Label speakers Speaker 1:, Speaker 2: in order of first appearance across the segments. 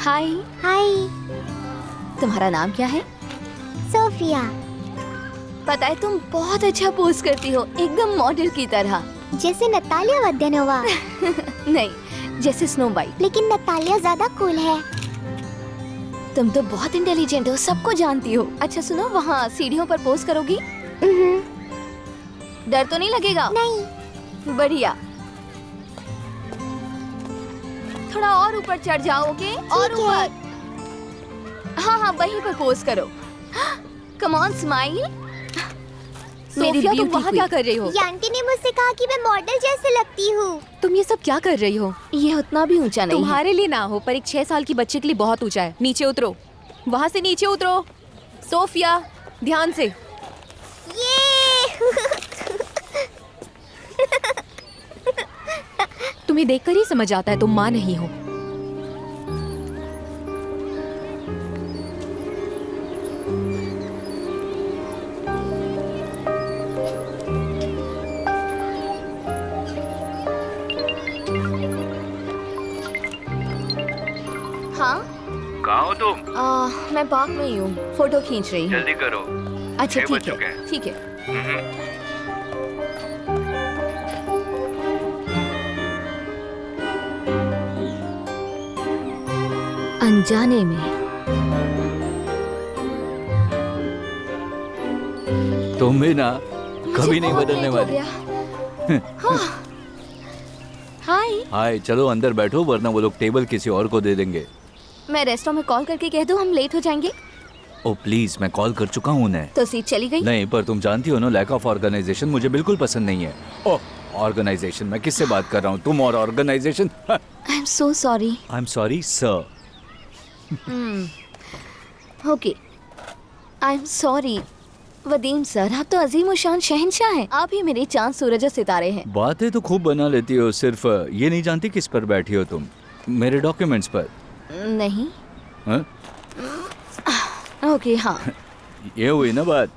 Speaker 1: हाय।
Speaker 2: हाय।
Speaker 1: तुम्हारा नाम क्या है?
Speaker 2: सोफिया।
Speaker 1: पता है तुम बहुत अच्छा पोज करती हो, एकदम मॉडल की तरह।
Speaker 2: जैसे नतालिया वद्यानोवा।
Speaker 1: नहीं, जैसे स्नो वाइट।
Speaker 2: लेकिन नतालिया ज्यादा कूल है।
Speaker 1: तुम तो बहुत इंटेलिजेंट हो, सबको जानती हो। अच्छा सुनो, वहाँ सीढ़ियों पर पोज करोगी? डर तो नहीं लगेगा?
Speaker 2: नहीं।
Speaker 1: बढ़िया। थोड़ा और ऊपर चढ़ जाओगे, और ऊपर। हाँ हाँ, वहीं पर पोज करो। Come on, smile.
Speaker 3: सोफिया, तुम वहाँ क्या कर रही हो?
Speaker 2: ये आंटी ने मुझसे कहा कि मैं मॉडल जैसे लगती हूँ।
Speaker 3: तुम ये सब क्या कर रही हो?
Speaker 1: ये उतना भी ऊंचा नहीं है।
Speaker 3: तुम्हारे लिए ना हो, पर एक 6 साल की बच्चे के लिए बहुत ऊंचा है। नीचे उतरो, वहाँ से नीचे उतरो। सोफिया, ध्यान से।
Speaker 2: ये
Speaker 3: तुम्हें देखकर ही समझ आता है तुम माँ नहीं हो।
Speaker 1: हाँ,
Speaker 4: कहाँ हो तुम?
Speaker 1: मैं पार्क में ही हूँ, फोटो खींच रही हूँ।
Speaker 4: जल्दी करो।
Speaker 1: अच्छा
Speaker 4: 6 बज
Speaker 1: ठीक
Speaker 4: चुके
Speaker 1: है,
Speaker 4: हैं।
Speaker 1: ठीक है। अनजाने में
Speaker 4: तुम भी ना कभी नहीं
Speaker 1: बहुत
Speaker 4: बदलने
Speaker 1: लेट हो
Speaker 4: वाली।
Speaker 1: गया। हाँ। हाय।
Speaker 4: हाय, चलो अंदर बैठो वरना वो लोग टेबल किसी और को दे देंगे।
Speaker 1: मैं रेस्टोरेंट में कॉल करके कह दूँ हम लेट हो जाएंगे?
Speaker 4: ओ प्लीज, मैं कॉल कर चुका हूँ उन्हें।
Speaker 1: तो सीट चली गई?
Speaker 4: नहीं, पर तुम जानती हो ना, लैक ऑफ ऑर्गेनाइजेशन मुझे बिल्कुल पसंद नहीं है। ओह, ऑर्गेनाइजेशन, मैं किससे बात कर रहा हूँ? तुम और organization.
Speaker 1: I am so sorry.
Speaker 4: I am sorry sir.
Speaker 1: Okay, I am sorry. Vadim sir, आप तो अजीम और शान शहंशाह हैं। आप ही मेरे चांद सूरज और सितारे हैं।
Speaker 4: बातें तो खूब बना लेती हो, सिर्फ ये नहीं जानती किस पर बैठी हो तुम। मेरे डॉक्यूमेंट्स पर।
Speaker 1: नहीं।
Speaker 4: हाँ?
Speaker 1: ओके, हाँ।
Speaker 4: ये हुई ना बात।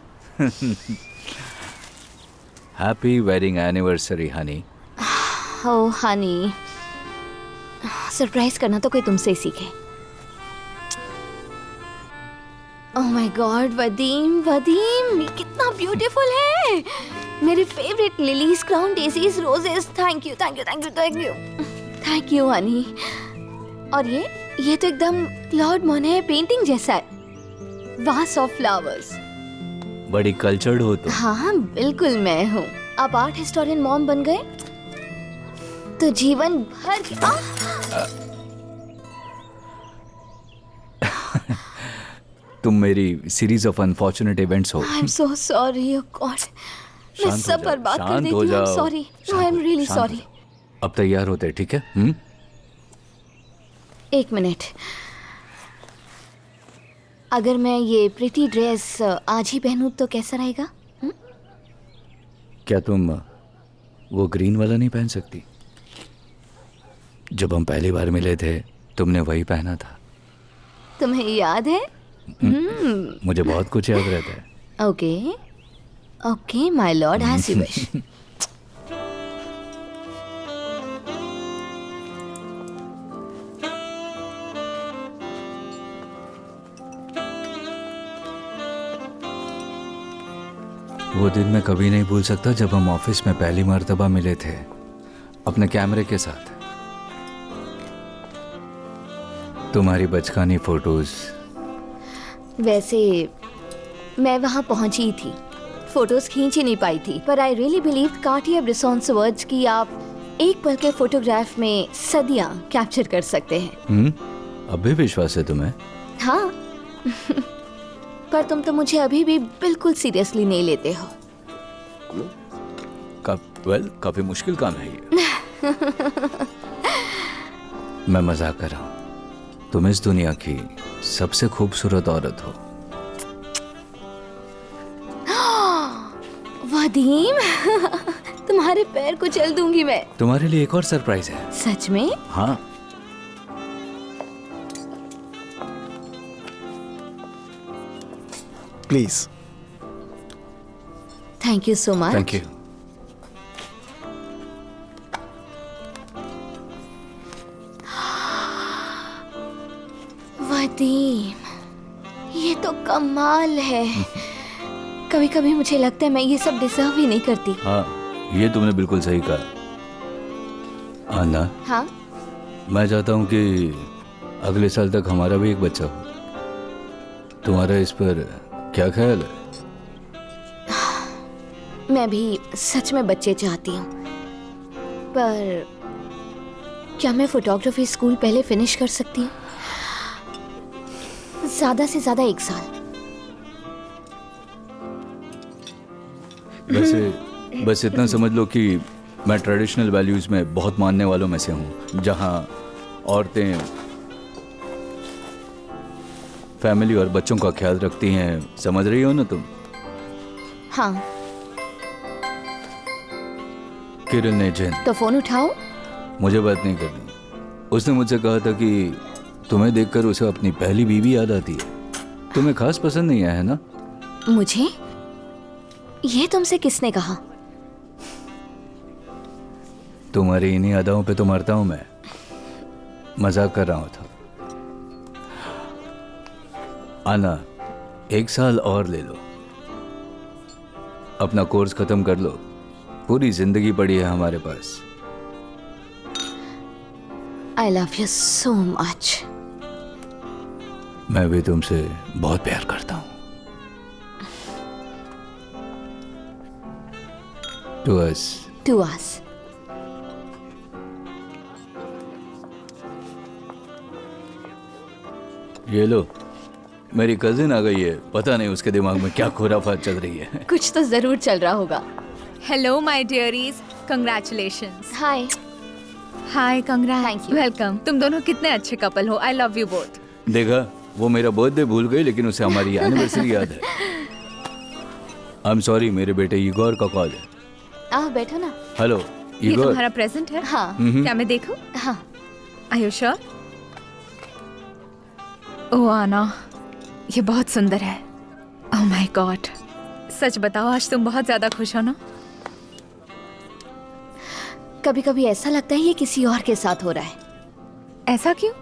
Speaker 4: Happy wedding anniversary honey.
Speaker 1: Oh honey, surprise करना तो कोई तुमसे ही सीखे। ओह माय गॉड, वदीम, वदीम, ये कितना ब्यूटीफुल है। मेरे favourite lilies, crown daisies, roses. Thank you, thank you, thank you, thank you, thank you Honey. और ये तो एकदम क्लॉड मोने पेंटिंग जैसा है। वास ऑफ फ्लावर्स।
Speaker 4: बड़ी कल्चर्ड हो तुम।
Speaker 1: हाँ बिल्कुल, मैं हूँ। आप आर्ट हिस्टोरियन मॉम बन गए तो जीवन भर
Speaker 4: तुम मेरी सीरीज ऑफ अनफॉर्चुनेट इवेंट्स हो।
Speaker 1: आई am so sorry, oh God, मैं
Speaker 4: शांत हो
Speaker 1: सब
Speaker 4: जाओ,
Speaker 1: बर्बाद कर
Speaker 4: शांत
Speaker 1: देती
Speaker 4: हो
Speaker 1: हूँ। आई एम
Speaker 4: जाओ।
Speaker 1: सॉरी, आई एम रियली
Speaker 4: शांत हो
Speaker 1: सॉरी।
Speaker 4: जाओ। अब तैयार होते हैं, ठीक है?
Speaker 1: एक मिनट, अगर मैं ये प्रिटी ड्रेस आज ही पहनूं तो कैसा रहेगा?
Speaker 4: क्या तुम वो ग्रीन वाला नहीं पहन सकती? जब हम पहली बार मिले थे तुमने वही पहना था।
Speaker 1: तुम्हें याद है?
Speaker 4: मुझे बहुत कुछ याद रहता है।
Speaker 1: Okay okay my lord, as you wish.
Speaker 4: वो दिन मैं कभी नहीं भूल सकता जब हम ऑफिस में पहली मर्तबा मिले थे अपने कैमरे के साथ। तुम्हारी बचकानी फोटोज।
Speaker 1: वैसे मैं वहां पहुंची थी, फोटोज खींच ही नहीं पाई थी, पर आई रियली बिलीव कार्टियर-ब्रेसॉन्स वर्ड्स कि आप एक पल के फोटोग्राफ में सदियां कैप्चर कर सकते हैं।
Speaker 4: अब भी विश्वास है तुम्हें?
Speaker 1: हाँ। पर तुम तो मुझे अभी भी बिल्कुल सीरियसली नहीं लेते हो।
Speaker 4: काफी मुश्किल काम है ये। मैं मजाक कर रहा हूँ। तुम इस दुनिया की सबसे खूबसूरत औरत हो।
Speaker 1: वदीम, तुम्हारे पैर को चल दूंगी मैं।
Speaker 4: तुम्हारे लिए एक और सरप्राइज है।
Speaker 1: सच में?
Speaker 4: हाँ।
Speaker 5: Please.
Speaker 1: Thank you so much.
Speaker 4: Thank you.
Speaker 1: Vadim, ये तो कमाल है। कभी कभी मुझे लगता है मैं ये सब डिजर्व ही नहीं करती।
Speaker 4: हाँ, ये तुमने बिल्कुल सही कहा। आना,
Speaker 1: हाँ,
Speaker 4: मैं चाहता हूँ कि अगले साल तक हमारा भी एक बच्चा हो। तुम्हारा इस पर क्या ख्याल है?
Speaker 1: मैं भी सच में बच्चे चाहती हूँ, पर क्या मैं फोटोग्राफी स्कूल पहले फिनिश कर सकती हूँ? ज्यादा से ज्यादा 1 साल।
Speaker 4: वैसे बस इतना समझ लो कि मैं ट्रेडिशनल वैल्यूज़ में बहुत मानने वालों में से हूँ, जहाँ औरतें फैमिली और बच्चों का ख्याल रखती हैं। समझ रही हो ना तुम?
Speaker 1: हाँ,
Speaker 4: किरण ने जिन,
Speaker 1: तो फोन उठाओ।
Speaker 4: मुझे बात नहीं करनी। उसने मुझसे कहा था कि तुम्हें देखकर उसे अपनी पहली बीवी याद आती है। तुम्हें खास पसंद नहीं आया है ना?
Speaker 1: मुझे? ये तुमसे किसने कहा?
Speaker 4: तुम्हारी इन्हीं अदाओं पे तो मरता हूं मैं। मजाक कर रहा हूं था। आना, 1 साल और ले लो, अपना कोर्स खत्म कर लो। पूरी जिंदगी पड़ी है हमारे पास।
Speaker 1: I love you so much.
Speaker 4: मैं भी तुमसे बहुत प्यार करता हूं। To us.
Speaker 1: To us.
Speaker 4: ये लो, मेरी कजिन आ गई है। पता नहीं उसके दिमाग में क्या खुराफात चल रही है।
Speaker 1: कुछ तो जरूर चल रहा होगा।
Speaker 3: Hello my dearies, congratulations.
Speaker 1: Hi.
Speaker 3: Hi, congrats.
Speaker 1: Thank you.
Speaker 3: Welcome. तुम दोनों कितने अच्छे कपल हो। I love you both.
Speaker 4: देखा, वो मेरा बर्थडे भूल गई, लेकिन उसे हमारी एनिवर्सरी याद है। आई एम सॉरी, मेरे बेटे इगोर का कॉल है।
Speaker 1: आओ बैठो ना।
Speaker 4: हेलो
Speaker 3: ये
Speaker 4: इगोर।
Speaker 3: तुम्हारा प्रेजेंट है?
Speaker 1: हाँ।
Speaker 3: क्या मैं देखूं?
Speaker 1: हाँ।
Speaker 3: Are you sure? ओह आना, ये बहुत सुंदर है। Oh my God. सच बताओ, आज तुम बहुत ज्यादा खुश हो ना?
Speaker 1: कभी कभी ऐसा लगता है ये किसी और के साथ हो रहा है।
Speaker 3: ऐसा क्यों?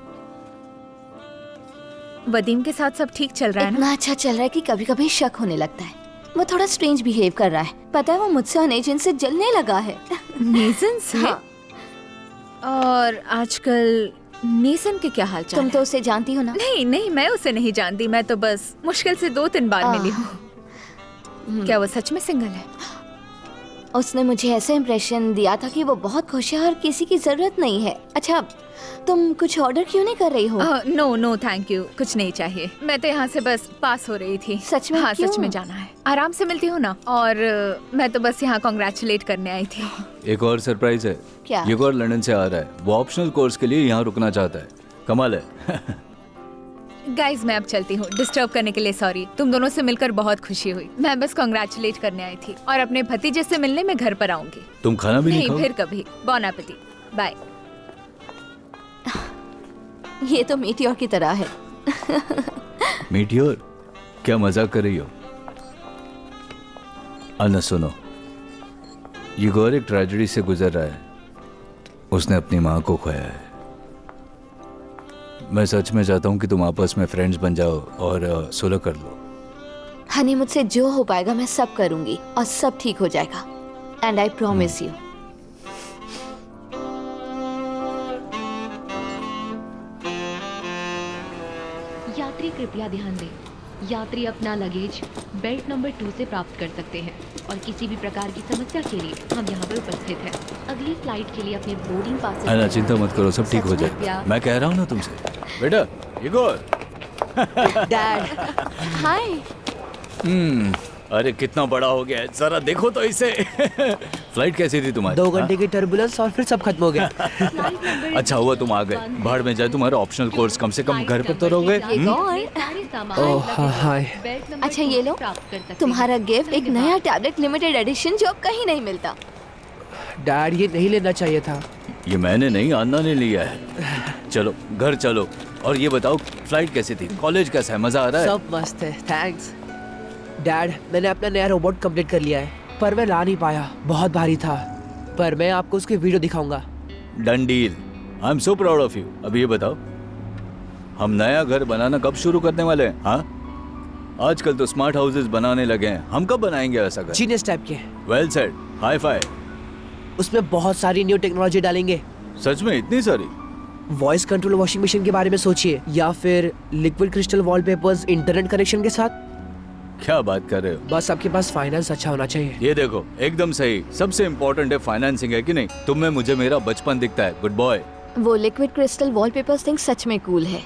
Speaker 3: वदीम के साथ सब ठीक चल रहा है ना?
Speaker 1: इतना अच्छा चल रहा है कि कभी कभी शक होने लगता है। वो थोड़ा स्ट्रेंज बिहेव कर रहा है। पता है, वो मुझसे और नेजन से जलने लगा है।
Speaker 3: नेजन से?
Speaker 1: हाँ।
Speaker 3: और आजकल नेजन के क्या हाल चाल
Speaker 1: तुम
Speaker 3: है?
Speaker 1: तो उसे जानती हो ना?
Speaker 3: नहीं नहीं, मैं उसे नहीं जानती। मैं तो बस मुश्किल से 2-3 बार मिली हूँ। क्या वो सच में सिंगल है?
Speaker 1: उसने मुझे ऐसा इम्प्रेशन दिया था कि वो बहुत खुश है और किसी की जरूरत नहीं है। अच्छा, तुम कुछ ऑर्डर क्यों नहीं कर रही हो?
Speaker 3: नो नो थैंक यू, कुछ नहीं चाहिए। मैं तो यहाँ से बस पास हो रही थी।
Speaker 1: सच में?
Speaker 3: हाँ,
Speaker 1: क्यों?
Speaker 3: सच में जाना है। आराम से मिलती हूँ ना। और मैं तो बस यहाँ कॉन्ग्रेचुलेट करने आई थी।
Speaker 4: एक और सरप्राइज है।
Speaker 1: क्या?
Speaker 4: इगोर लंदन से आ रहा है। वो ऑप्शनल कोर्स के लिए यहाँ रुकना चाहता है। कमाल है।
Speaker 3: गाइज, मैं अब चलती हूँ। डिस्टर्ब करने के लिए सॉरी। तुम दोनों से मिलकर बहुत खुशी हुई। मैं बस कॉन्ग्रेचुलेट करने आई थी और अपने भतीजे से मिलने में घर पर आऊंगी।
Speaker 4: तुम खाना भी नहीं
Speaker 3: नहीं,
Speaker 4: खाओ?
Speaker 3: फिर कभी। बॉन एपेटिट। बाय।
Speaker 1: ये तो मीटियोर की तरह है।
Speaker 4: मीटियोर? क्या मजाक कर रही हो? अन्ना सुनो, इगोर एक ट्रेजेडी से गुजर रहा है। उसने अपनी माँ को खोया है। मैं सच में चाहता हूँ कि तुम आपस में फ्रेंड्स बन जाओ और सुलह कर लो।
Speaker 1: हनी, मुझसे जो हो पाएगा मैं सब करूंगी और सब ठीक हो जाएगा। And I promise you.
Speaker 5: यात्री कृपया ध्यान दें, यात्री अपना लगेज बेल्ट नंबर 2 से प्राप्त कर सकते हैं और किसी भी प्रकार की समस्या के लिए हम यहाँ पर उपस्थित हैं। अगली फ्लाइट के लिए अपने बोर्डिंग पास।
Speaker 4: अन्ना चिंता मत करो, सब ठीक हो जाए। मैं कह रहा हूँ ना तुमसे। बेटा इगोर।
Speaker 1: डैड। हाय।
Speaker 4: अरे कितना बड़ा हो गया है, जरा देखो तो इसे। फ्लाइट कैसी थी तुम्हारी?
Speaker 6: 2 घंटे की टर्बुलेंस और फिर सब खत्म हो गया।
Speaker 4: अच्छा हुआ तुम आ गए। भाड़ में जाए तुम्हारा ऑप्शनल कोर्स, कम से कम घर पर तो रहोगे।
Speaker 6: ओह हाय।
Speaker 1: अच्छा ये लो, तुम्हारा गिफ्ट, एक नया टैबलेट लिमिटेड एडिशन जो अब कहीं नहीं मिलता।
Speaker 6: डैड, ये नहीं लेना चाहिए था।
Speaker 4: ये मैंने नहीं, अन्ना ने लिया है। चलो घर चलो। और ये बताओ, फ्लाइट कैसी थी? कॉलेज कैसा है? मजा आ रहा है?
Speaker 6: सब मस्त है, थैंक्स। डैड, मैंने अपना नया रोबोट कंप्लीट कर लिया है, पर मैं ला नहीं पाया, बहुत भारी था। पर मैं आपको उसकी वीडियो दिखाऊंगा।
Speaker 4: Done deal. I am so proud of you. अब ये बताओ, हम नया घर बनाना कब शुरू करने वाले हैं? हाँ, आजकल तो स्मार्ट हाउसेस बनाने लगे हैं, हम कब बनाएंगे ऐसा घर?
Speaker 6: जीनियस टाइप के।
Speaker 4: Well said, hi fi.
Speaker 6: उसमें बहुत सारी न्यू टेक्नोलॉजी डालेंगे।
Speaker 4: सच में इतनी सारी?
Speaker 6: वॉइस कंट्रोल वॉशिंग मशीन के बारे में सोचिए, या फिर liquid crystal wallpapers internet connection के साथ।
Speaker 4: क्या बात कर रहे हो?
Speaker 6: बस आपके पास फाइनेंस अच्छा होना चाहिए।
Speaker 4: ये देखो, एकदम सही। सबसे इम्पोर्टेंट है फाइनेंसिंग, है कि नहीं? तुम में मुझे मेरा बचपन दिखता है। Good boy.
Speaker 1: वो लिक्विड क्रिस्टल वॉलपेपर्स थिंग सच में कूल है।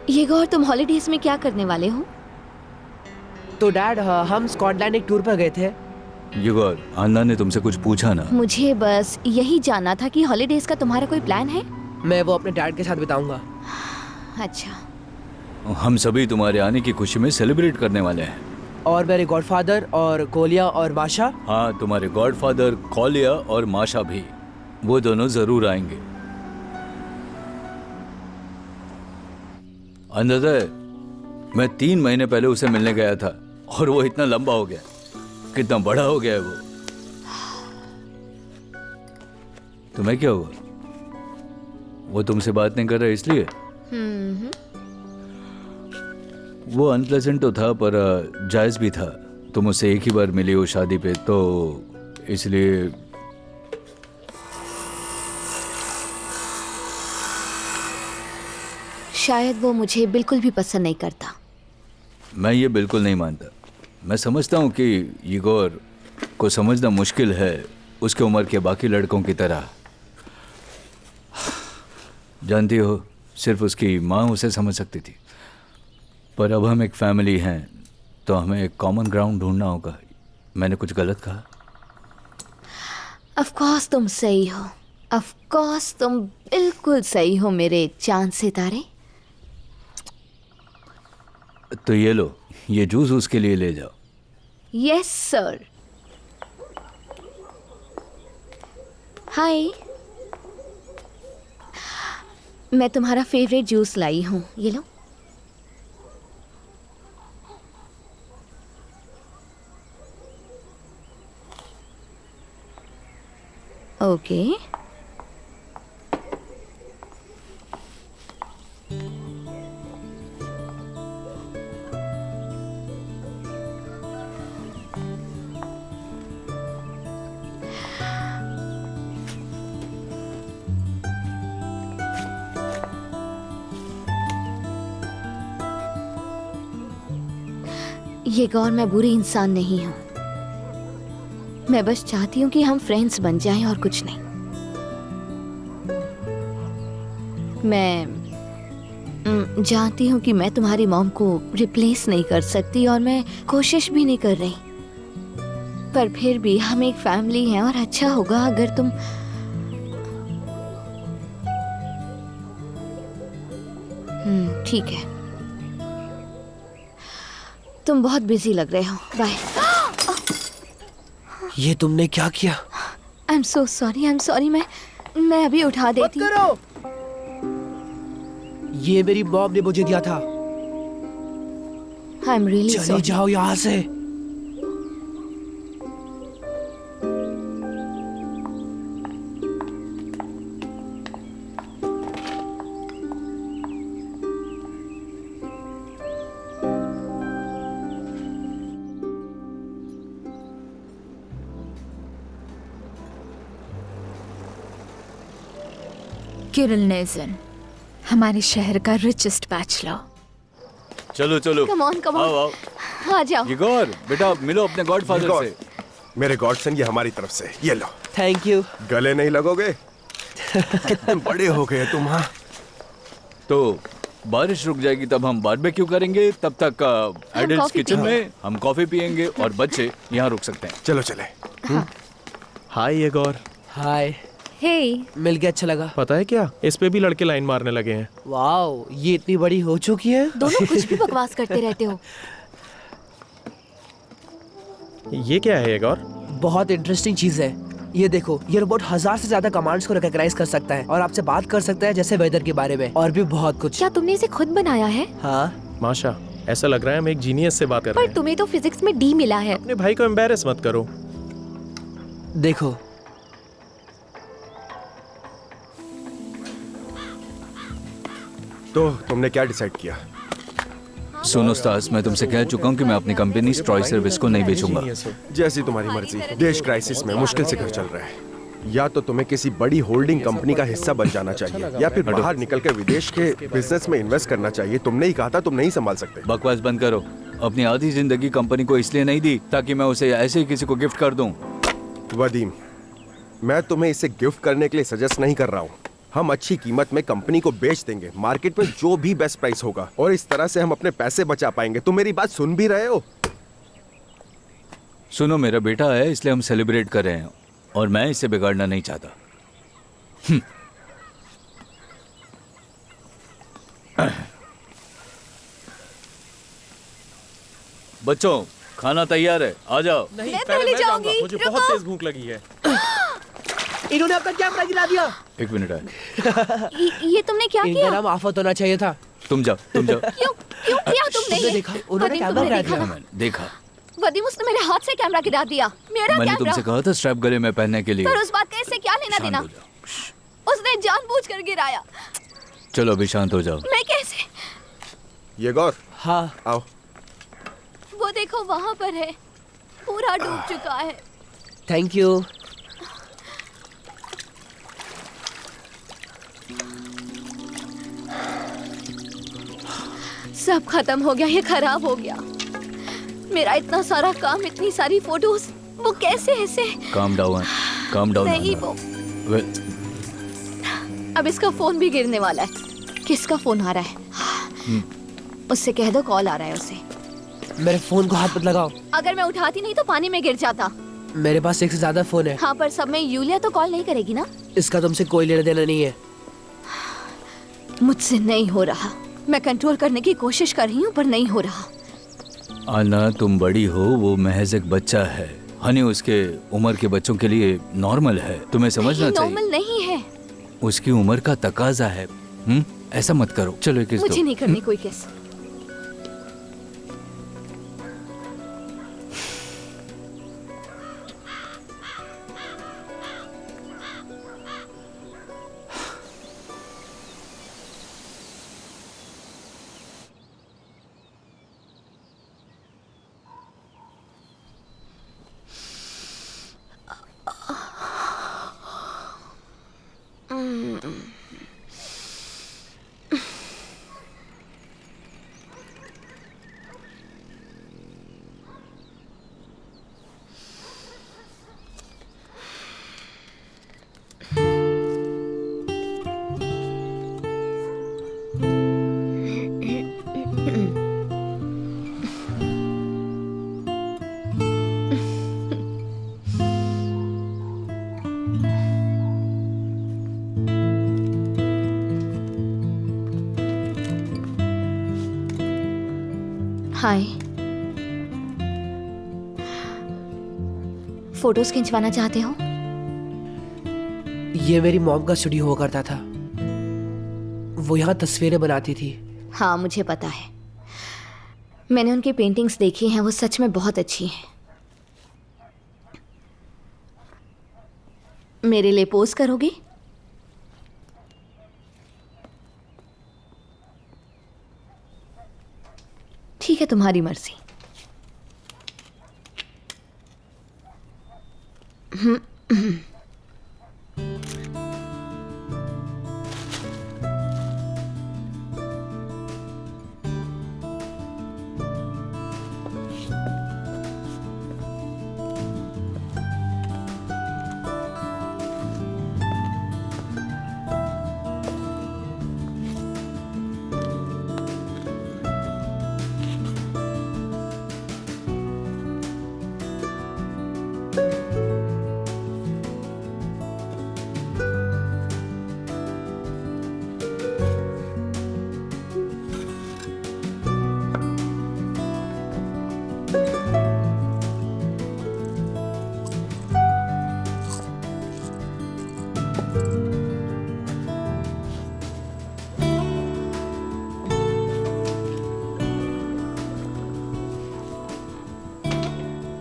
Speaker 1: ये गौर, तुम हॉलीडेज में क्या करने वाले हो?
Speaker 6: तो डैड, हम स्कॉटलैंड एक टूर पर गए थे।
Speaker 4: युगौर, अन्ना ने तुमसे कुछ पूछा ना?
Speaker 1: मुझे बस यही जानना था कि हॉलीडेज का तुम्हारा कोई प्लान है?
Speaker 6: मैं वो अपने डैड के साथ बिताऊंगा।
Speaker 1: अच्छा।
Speaker 4: हम सभी तुम्हारे आने की खुशी में सेलिब्रेट करने वाले हैं।
Speaker 6: और मेरे गॉडफादर और कोलिया और माशा।
Speaker 4: हाँ, तुम्हारे गॉडफादर कोलिया और माशा भी, वो दोनों जरूर आएंगे। अंदाजा है, मैं 3 महीने पहले उसे मिलने गया था और वो इतना लंबा हो गया, कितना बड़ा हो गया है वो। तुम्हें क्या हुआ? वो तुमसे बात नहीं कर रहा इसलिए? वो अनप्लेजेंट तो था, पर जायज भी था। तुम उससे एक ही बार मिली हो शादी पे, तो इसलिए।
Speaker 1: शायद वो मुझे बिल्कुल भी पसंद नहीं करता।
Speaker 4: मैं ये बिल्कुल नहीं मानता। मैं समझता हूँ कि इगोर को समझना मुश्किल है, उसके उम्र के बाकी लड़कों की तरह। जानती हो, सिर्फ उसकी माँ उसे समझ सकती थी, पर अब हम एक फैमिली हैं, तो हमें एक कॉमन ग्राउंड ढूंढना होगा। मैंने कुछ गलत कहा?
Speaker 1: ऑफ कोर्स तुम सही हो। ऑफ कोर्स तुम बिल्कुल सही हो मेरे चांद सितारे।
Speaker 4: तो ये लो, ये जूस उसके लिए ले जाओ।
Speaker 1: Yes sir. हाय, मैं तुम्हारा फेवरेट जूस लाई हूँ, ये लो। ओके। ये गौर, मैं बुरी इंसान नहीं हूँ। मैं बस चाहती हूँ कि हम फ्रेंड्स बन जाएं और कुछ नहीं। मैं जानती हूँ कि मैं तुम्हारी मॉम को रिप्लेस नहीं कर सकती और मैं कोशिश भी नहीं कर रही, पर फिर भी हम एक फैमिली हैं और अच्छा होगा अगर तुम। ठीक है, तुम बहुत बिजी लग रहे हो। बाय।
Speaker 6: ये तुमने क्या किया?
Speaker 1: आई एम सो सॉरी। मैं अभी उठा देती हूँ।
Speaker 6: करो। ये मेरी मॉम ने मुझे दिया था।
Speaker 1: आई एम रियली
Speaker 6: चले
Speaker 1: सॉरी।
Speaker 6: जाओ यहाँ से।
Speaker 3: किरिल नेजन, हमारे शहर का रिचेस्ट बैचलर।
Speaker 4: चलो चलो,
Speaker 1: Come on, come on.
Speaker 4: आओ आओ।
Speaker 1: आ जाओ।
Speaker 4: इगोर बेटा, मिलो अपने गॉडफादर
Speaker 7: इगोर,
Speaker 4: से।
Speaker 7: मेरे गॉडसन, ये हमारी तरफ से, ये लो।
Speaker 6: Thank you.
Speaker 7: गले नहीं लगोगे? कितने बड़े हो गए तुम। हाँ,
Speaker 4: तो बारिश रुक जाएगी तब हम बारबेक्यू करेंगे, तब तक एडल्ट्स
Speaker 1: कॉफी
Speaker 4: किचन
Speaker 1: पीएंगे।
Speaker 4: में हम कॉफी पियेंगे और बच्चे यहाँ रुक सकते हैं।
Speaker 7: चलो चले। हाय इगोर।
Speaker 6: हाय।
Speaker 3: हे,
Speaker 6: मिल के अच्छा लगा।
Speaker 8: पता है क्या, इस पे भी लड़के लाइन मारने लगे हैं।
Speaker 6: वाओ, ये इतनी बड़ी हो चुकी है।
Speaker 1: दोनों कुछ भी बकवास करते रहते हो।
Speaker 8: ये क्या है इगोर?
Speaker 6: बहुत इंटरेस्टिंग चीज है। ये देखो, ये रोबोट 1000 से ज्यादा कमांड्स को रिकॉग्नाइज कर सकता है और आपसे बात कर सकता है, जैसे वेदर के बारे में और भी बहुत कुछ।
Speaker 1: क्या तुमने इसे खुद बनाया है?
Speaker 6: हाँ।
Speaker 8: माशा, ऐसा लग रहा है हम एक जीनियस से बात कर रहे
Speaker 1: पर
Speaker 8: हैं।
Speaker 1: तुम्हें तो फिजिक्स में डी मिला है।
Speaker 8: अपने भाई को एम्बैरेस मत करो।
Speaker 6: देखो,
Speaker 7: तो तुमने क्या डिसाइड किया?
Speaker 4: सुनो उस्ताद, मैं तुमसे कह चुका हूँ कि मैं अपनी कंपनी स्ट्रॉय सर्विस को नहीं बेचूंगा।
Speaker 7: जैसी तुम्हारी मर्जी। देश क्राइसिस में मुश्किल से घर चल रहा है। या तो तुम्हें किसी बड़ी होल्डिंग कंपनी का हिस्सा बन जाना चाहिए या फिर बाहर निकलकर विदेश के बिजनेस में इन्वेस्ट करना चाहिए। तुमने ही कहा था तुम नहीं संभाल सकते।
Speaker 4: बकवास बंद करो। अपनी आधी जिंदगी कंपनी को इसलिए नहीं दी ताकि मैं उसे ऐसे ही किसी को गिफ्ट कर दूं।
Speaker 7: वदीम, मैं तुम्हें इसे गिफ्ट करने के लिए सजेस्ट नहीं कर रहा हूँ। हम अच्छी कीमत में कंपनी को बेच देंगे, मार्केट में जो भी बेस्ट प्राइस होगा, और इस तरह से हम अपने पैसे बचा पाएंगे। तुम मेरी बात सुन भी रहे हो?
Speaker 4: सुनो, मेरा बेटा है इसलिए हम सेलिब्रेट कर रहे हैं और मैं इसे बिगाड़ना नहीं चाहता। बच्चों, खाना तैयार है, आ जाओ।
Speaker 8: नहीं,
Speaker 1: मैं
Speaker 8: पहले
Speaker 1: पहले
Speaker 8: मैं जाऊंगा।
Speaker 1: जाऊंगी।
Speaker 8: मुझे
Speaker 1: रुको।
Speaker 8: बहुत तेज भूख लगी है।
Speaker 6: इन्होंने अपना कैमरा गिरा दिया।
Speaker 4: एक मिनट आए।
Speaker 1: ये तुमने क्या
Speaker 6: इनका
Speaker 1: किया?
Speaker 6: नाम आफत होना चाहिए था।
Speaker 4: तुम जाओ, तुम जाओ।
Speaker 1: क्यों क्यों किया तुमने
Speaker 6: तुमने
Speaker 1: ये?
Speaker 6: देखा? उन्होंने
Speaker 1: वदीम,
Speaker 6: कैमरा
Speaker 1: तुमने
Speaker 6: गिरा
Speaker 1: देखा
Speaker 6: दिया।
Speaker 1: ना?
Speaker 4: मैंने देखा।
Speaker 1: वदीम, उसने मेरे हाथ से कैमरा गिरा दिया। मेरा
Speaker 4: मैंने
Speaker 1: कैमरा।
Speaker 4: तुमसे कहा था स्ट्रैप गले में पहनने के लिए।
Speaker 1: पर उस बात का इससे क्या लेना
Speaker 4: शांत
Speaker 1: देना?
Speaker 4: हो जाओ।
Speaker 1: उसने जानबूझकर गिराया।
Speaker 4: चलो अभी शांत हो जाओ।
Speaker 1: मैं कैसे?
Speaker 7: ये गौर,
Speaker 6: हाँ,
Speaker 7: आओ।
Speaker 1: वो देखो वहां पर है, पूरा डूब चुका है।
Speaker 6: Thank you.
Speaker 1: सब खत्म हो गया, ये खराब हो गया। मेरा इतना सारा काम, इतनी सारी फोटोज, वो कैसे ऐसे?
Speaker 4: Calm down, calm down.
Speaker 1: नहीं वो, अब इसका फोन भी गिरने वाला है। किसका फोन आ रहा है? उससे कह दो कॉल आ रहा है उसे।
Speaker 6: मेरे फोन को हाथ मत लगाओ।
Speaker 1: अगर मैं उठाती नहीं तो पानी में गिर जाता।
Speaker 6: मेरे पास एक से ज्यादा फोन है।
Speaker 1: हाँ, पर सब में यूलिया तो कॉल नहीं करेगी ना?
Speaker 6: इसका तुमसे कोई लेना देना नहीं है।
Speaker 1: मुझसे नहीं हो रहा। मैं कंट्रोल करने की कोशिश कर रही हूँ पर नहीं हो रहा।
Speaker 4: आना, तुम बड़ी हो, वो महज एक बच्चा है। हनी उसके उम्र के बच्चों के लिए नॉर्मल है, तुम्हें समझना चाहिए।
Speaker 1: नॉर्मल नहीं है।
Speaker 4: उसकी उम्र का तकाजा है। ऐसा मत करो। चलो एक किस
Speaker 1: मुझे
Speaker 4: दो।
Speaker 1: नहीं करनी कोई किस। हाय, फोटोज खिंचवाना चाहते हो?
Speaker 6: ये मेरी मॉम का स्टूडियो हुआ करता था। वो यहाँ तस्वीरें बनाती थी।
Speaker 1: हाँ, मुझे पता है। मैंने उनकी पेंटिंग्स देखी हैं, वो सच में बहुत अच्छी हैं। मेरे लिए पोज करोगे? ठीक है, तुम्हारी मर्जी।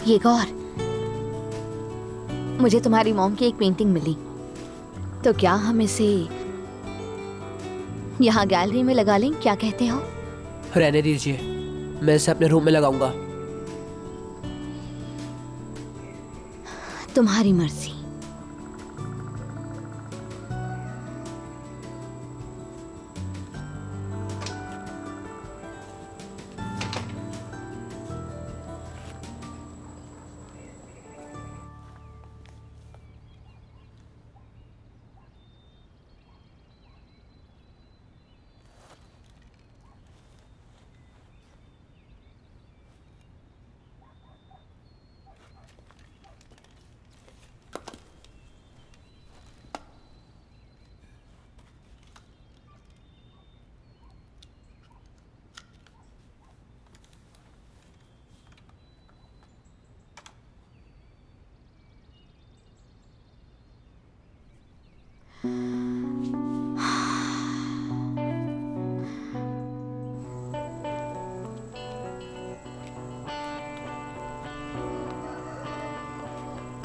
Speaker 1: ये गौर, मुझे तुम्हारी मॉम की एक पेंटिंग मिली, तो क्या हम इसे यहाँ गैलरी में लगा लें, क्या कहते हो?
Speaker 6: रहने दीजिए, मैं इसे अपने रूम में लगाऊंगा।
Speaker 1: तुम्हारी मर्जी।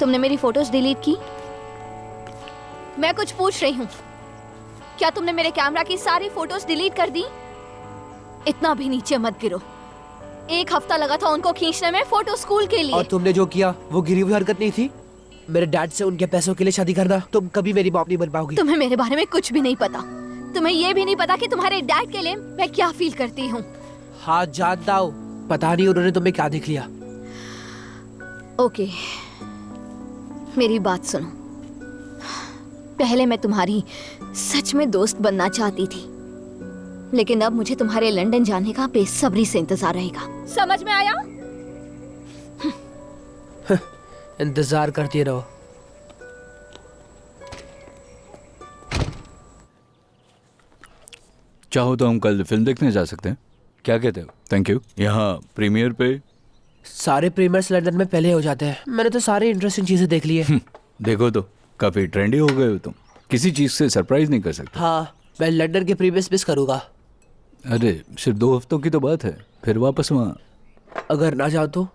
Speaker 1: तुमने मेरी फोटोज डिलीट की? मैं कुछ पूछ रही हूँ, क्या तुमने मेरे कैमरा की सारी फोटोज डिलीट कर दी? इतना भी नीचे मत गिरो। 1 हफ्ता लगा था उनको खींचने में, फोटो स्कूल के लिए।
Speaker 6: और तुमने जो किया वो गिरी हुई हरकत नहीं थी? मेरे डैड से उनके पैसों के लिए शादी करना। तुम कभी मेरी मॉम नहीं बन पाओगी।
Speaker 1: तुम्हें मेरे बारे में कुछ भी नहीं पता। तुम्हें ये भी नहीं पता कि तुम्हारे डैड के लिए मैं क्या फील करती हूँ।
Speaker 6: हाँ जानता हूँ, पता नहीं उन्होंने तुम्हें क्या देख लिया।
Speaker 1: ओके, मेरी बात सुनो। पहले मैं तुम्हारी सच में दोस्त बनना चाहती थी, लेकिन अब मुझे तुम्हारे लंदन जाने का बेसब्री से इंतजार रहेगा। समझ में आया?
Speaker 6: इंतजार करती रहो।
Speaker 4: चाहो तो हम कल फिल्म देखने जा सकते हैं, क्या कहते हो? Thank you. यहाँ प्रीमियर पे
Speaker 6: सारे प्रीमियर्स लंदन में पहले हो जाते हैं। मैंने तो सारी इंटरेस्टिंग चीजें देख ली है।
Speaker 4: देखो तो काफी ट्रेंडी हो गए हो तुम, किसी चीज से सरप्राइज नहीं कर सकते।
Speaker 6: हाँ, मैं लंदन के प्रीमियर्स मिस करूंगा।
Speaker 4: अरे सिर्फ 2 हफ्तों की तो बात है, फिर वापस वहाँ।
Speaker 6: अगर ना जाओ तो?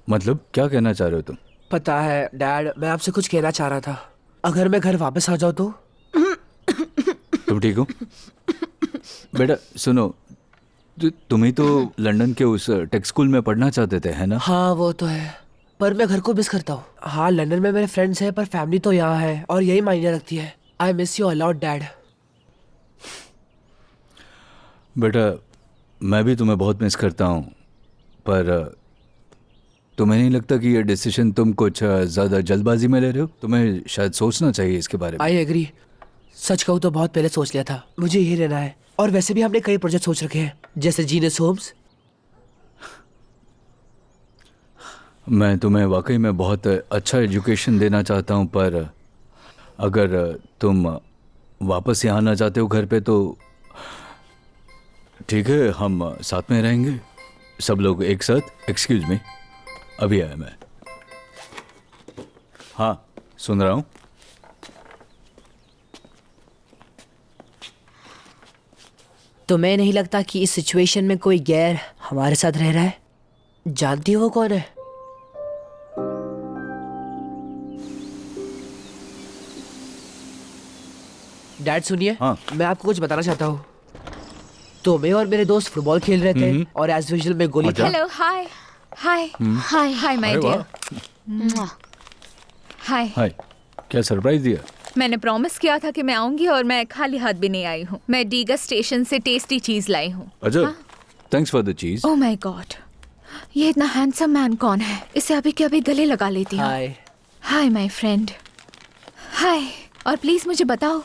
Speaker 4: मतलब क्या कहना चाह रहे हो तुम?
Speaker 6: पता है डैड, मैं आपसे कुछ कहना चाह रहा था। अगर मैं घर वापस आ जाऊँ तो?
Speaker 4: तुम ठीक हो? बेटा सुनो, तुम ही तो लंदन के उस टेक स्कूल में पढ़ना चाहते थे, है ना?
Speaker 6: हाँ वो तो है, पर मैं घर को मिस करता हूँ। हाँ लंदन में मेरे फ्रेंड्स हैं, पर फैमिली तो यहाँ है और यही मायने रखती है। I miss you a lot dad.
Speaker 4: बेटा मैं भी तुम्हें बहुत मिस करता हूँ, पर तुम्हें नहीं लगता कि ये डिसीजन तुम कुछ ज़्यादा जल्दबाजी में ले रहे हो? तुम्हें शायद सोचना चाहिए इसके बारे में।
Speaker 6: I agree. सच कहूँ तो बहुत पहले सोच लिया था मुझे यही रहना है, और वैसे भी हमने कई प्रोजेक्ट सोच रखे हैं, जैसे जीनियस होम्स।
Speaker 4: मैं तुम्हें वाकई में बहुत अच्छा एजुकेशन देना चाहता हूँ, पर अगर तुम वापस यहाँ आना चाहते हो घर पे तो ठीक है, हम साथ में रहेंगे सब लोग एक साथ। एक्सक्यूज मी, अभी आया मैं। हाँ सुन रहा हूँ।
Speaker 6: तुम्हें नहीं लगता कि इस सिचुएशन में कोई गैर हमारे साथ रह रहा है? जानती हो वो कौन है? डैड सुनिए।
Speaker 4: हाँ।
Speaker 6: मैं आपको कुछ बताना चाहता हूँ। तो मैं और मेरे दोस्त फुटबॉल खेल रहे थे और एज यूजुअल मैं गोली
Speaker 4: अच्छा।
Speaker 3: Hello, hi hi hi hi my
Speaker 4: अरे
Speaker 3: डियर।
Speaker 1: मुआ।
Speaker 3: हाय।
Speaker 4: हाय, क्या सरप्राइज दिया?
Speaker 3: मैंने प्रॉमिस किया था कि मैं आऊंगी और मैं खाली हाथ भी नहीं आई हूँ। मैं डीगा स्टेशन से टेस्टी चीज लाई हूँ।
Speaker 4: अच्छा, थैंक्स फॉर द चीज।
Speaker 3: ओह माय गॉड, ये इतना हैंडसम मैन कौन है? इसे अभी के अभी गले लगा लेती हूँ।
Speaker 6: Hi.
Speaker 3: Hi my friend. Hi. और प्लीज मुझे बताओ,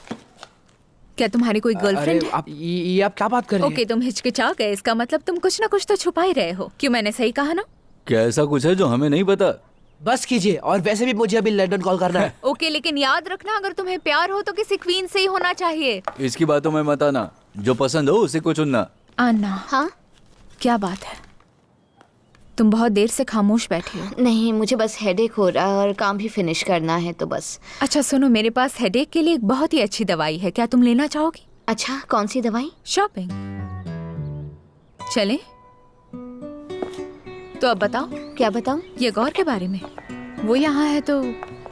Speaker 3: क्या तुम्हारी कोई गर्लफ्रेंड
Speaker 6: अरे
Speaker 3: है?
Speaker 6: ये आप क्या बात कर रहे हैं?
Speaker 3: ओके, तुम हिचकिचा गए, इसका मतलब तुम कुछ ना कुछ तो छुपा ही रहे हो। क्यों, मैंने सही कहा ना?
Speaker 4: क्या ऐसा कुछ है जो हमें नहीं पता?
Speaker 6: बस कीजिए, और वैसे भी मुझे अभी लंदन कॉल करना है।
Speaker 3: ओके, लेकिन याद रखना, अगर तुम्हें प्यार हो तो किसी क्वीन से ही होना चाहिए।
Speaker 4: इसकी बातों में मत आना, जो पसंद हो उसे को चुनना।
Speaker 3: आना।
Speaker 1: हाँ
Speaker 3: क्या बात है, तुम बहुत देर से खामोश बैठी हो।
Speaker 1: नहीं, मुझे बस हेडेक हो रहा है और काम भी फिनिश करना है तो बस।
Speaker 3: अच्छा सुनो, मेरे पास हेडेक के लिए एक बहुत ही अच्छी दवाई है, क्या तुम लेना चाहोगी?
Speaker 1: अच्छा, कौन सी दवाई?
Speaker 3: शॉपिंग चलें? तो अब बताओ।
Speaker 1: क्या बताऊं?
Speaker 3: ये गौर के बारे में। वो यहाँ है तो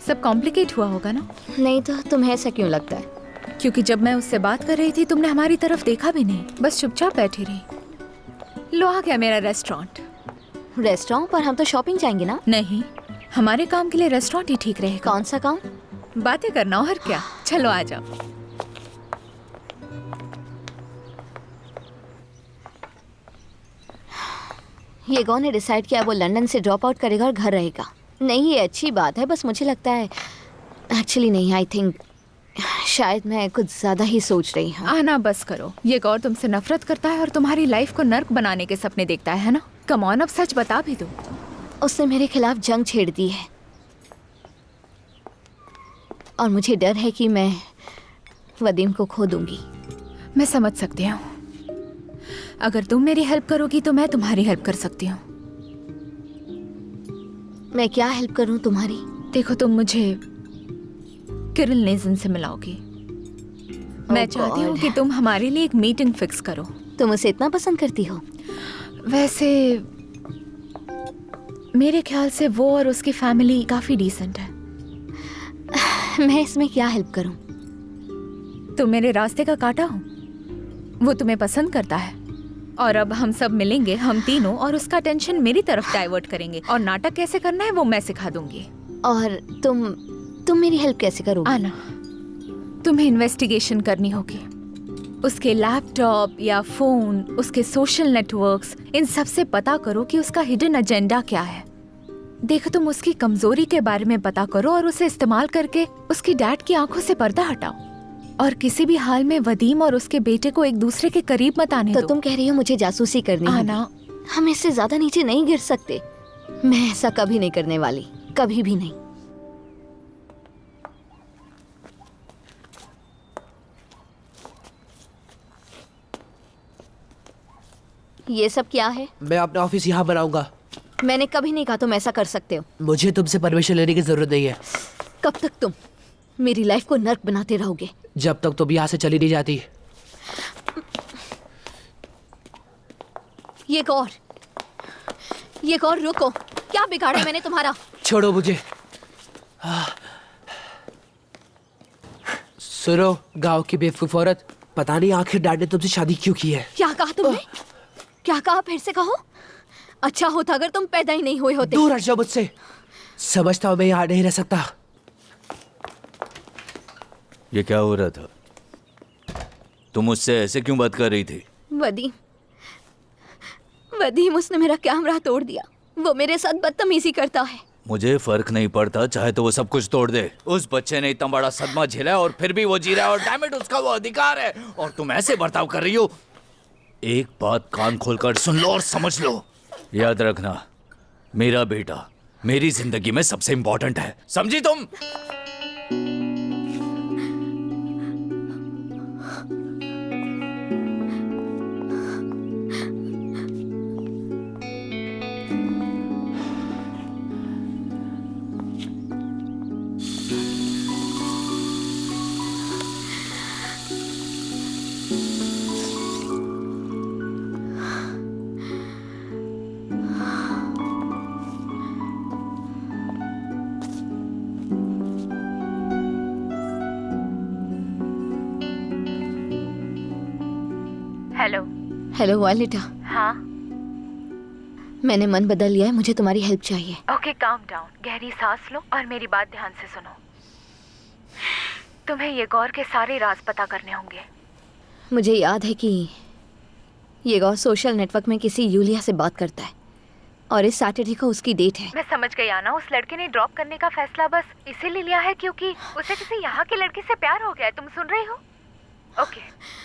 Speaker 3: सब कॉम्प्लिकेट हुआ होगा ना?
Speaker 1: नहीं तो तुम्हें ऐसा क्यों लगता है?
Speaker 3: क्योंकि जब मैं उससे बात कर रही थी तुमने हमारी तरफ देखा भी नहीं, बस चुपचाप बैठी रही। लो आ गया मेरा रेस्टोरेंट।
Speaker 1: रेस्टोरेंट पर हम तो शॉपिंग जाएंगे ना।
Speaker 3: नहीं, हमारे काम के लिए रेस्टोरेंट ही ठीक रहेगा।
Speaker 1: कौन सा काम?
Speaker 3: बातें करना और क्या। चलो आ जाओ।
Speaker 1: ये गौ ने डिसाइड किया वो लंदन से ड्रॉप आउट करेगा और घर रहेगा। नहीं, ये अच्छी बात है, बस मुझे लगता है एक्चुअली नहीं, आई थिंक शायद मैं कुछ ज़्यादा ही सोच रही हूँ।
Speaker 3: आना बस करो। ये गौर तुमसे नफरत करता है और तुम्हारी लाइफ को नर्क बनाने के सपने देखता है ना। कम ऑन, अब सच बता भी दो।
Speaker 1: उसने मेरे खिलाफ जंग छेड़ दी है और मुझे डर है कि मैं वदीम को खो दूंगी।
Speaker 3: मैं समझ सकती हूँ। अगर तुम मेरी हेल्प करोगी तो मैं तुम्हारी हेल्प कर सकती हूँ।
Speaker 1: मैं क्या हेल्प करूँ तुम्हारी?
Speaker 3: देखो, तुम मुझे किरिल नेजन से मिलाओगी। मैं चाहती हूँ
Speaker 1: God.
Speaker 3: कि तुम हमारे लिए एक मीटिंग फिक्स करो।
Speaker 1: तुम उसे इतना पसंद करती हो?
Speaker 3: वैसे मेरे ख्याल से वो और उसकी फैमिली काफी डिसेंट है।
Speaker 1: मैं इसमें क्या हेल्प करूँ?
Speaker 3: तुम मेरे रास्ते का कांटा हो। वो तुम्हें पसंद करता है और अब हम सब मिलेंगे, हम तीनों, और उसका टेंशन मेरी तरफ डाइवर्ट करेंगे और नाटक कैसे करना है वो मैं सिखा दूंगी।
Speaker 1: और तुम मेरी हेल्प कैसे करोगे?
Speaker 3: आना, तुम्हें इन्वेस्टिगेशन करनी होगी। उसके लैपटॉप या फोन, उसके सोशल नेटवर्क्स, इन सब से पता करो कि उसका हिडन एजेंडा क्या है। देखो, तुम उसकी कमजोरी के बारे में पता करो और उसे इस्तेमाल करके उसकी डैड की आंखों से पर्दा हटाओ। और किसी भी हाल में वदीम और उसके बेटे को एक दूसरे के करीब मत आने
Speaker 1: तो
Speaker 3: दो।
Speaker 1: तुम कह रही हो मुझे जासूसी करनी है?
Speaker 3: आना,
Speaker 1: हम इससे ज्यादा नीचे नहीं गिर सकते। मैं ऐसा कभी नहीं करने वाली, कभी भी नहीं। ये सब क्या है?
Speaker 6: मैं अपना ऑफिस यहाँ बनाऊंगा।
Speaker 1: मैंने कभी नहीं कहा तुम ऐसा कर सकते हो।
Speaker 6: मुझे तुमसे परमिशन लेने की जरूरत नहीं है।
Speaker 1: कब तक तुम मेरी लाइफ को नर्क बनाते रहोगे?
Speaker 6: जब तक तुम यहाँ से चली नहीं जाती।
Speaker 1: ये गौर रुको। क्या बिगाड़ा मैंने तुम्हारा?
Speaker 6: छोड़ो मुझे। सुनो, गांव की बेवकूफ औरत, पता नहीं आखिर डैड ने तुमसे शादी क्यों की है।
Speaker 1: क्या कहा तुमने? क्या कहा? फिर से कहो। अच्छा होता अगर तुम पैदा ही नहीं हुए होते।
Speaker 6: दूर हट जाओ मुझसे। समझता हूँ मैं यहाँ नहीं रह सकता।
Speaker 4: ये क्या हो रहा था? तुम मुझसे ऐसे क्यों बात कर रही थी?
Speaker 1: वदीम, उसने मेरा कैमरा तोड़ दिया। वो मेरे साथ बदतमीजी करता है।
Speaker 4: मुझे फर्क नहीं पड़ता, चाहे तो वो सब कुछ तोड़ दे। उस बच्चे ने इतना बड़ा सदमा झेला है और फिर भी वो जी रहा है और डैम इट, उसका वो अधिकार है और तुम ऐसे बर्ताव कर रही हो। एक बात कान खोलकर सुन लो और समझ लो, याद रखना, मेरा बेटा मेरी जिंदगी में सबसे इंपॉर्टेंट है, समझी तुम?
Speaker 1: हेलो वालिटा।
Speaker 3: हाँ,
Speaker 1: मैंने मन बदल लिया है, मुझे तुम्हारी हेल्प चाहिए।
Speaker 3: ओके, काम डाउन, गहरी सांस लो और मेरी बात ध्यान से सुनो। तुम्हें ये गौर के सारे राज पता करने होंगे।
Speaker 1: मुझे याद है कि ये गौर सोशल नेटवर्क में किसी यूलिया से बात करता है और इस सैटरडे को उसकी डेट है।
Speaker 3: मैं समझ गई आना, उस लड़के ने ड्रॉप करने का फैसला बस इसीलिए लिया है क्योंकि उसे किसी यहाँ के लड़के से प्यार हो गया है। तुम सुन रही हो? ओके,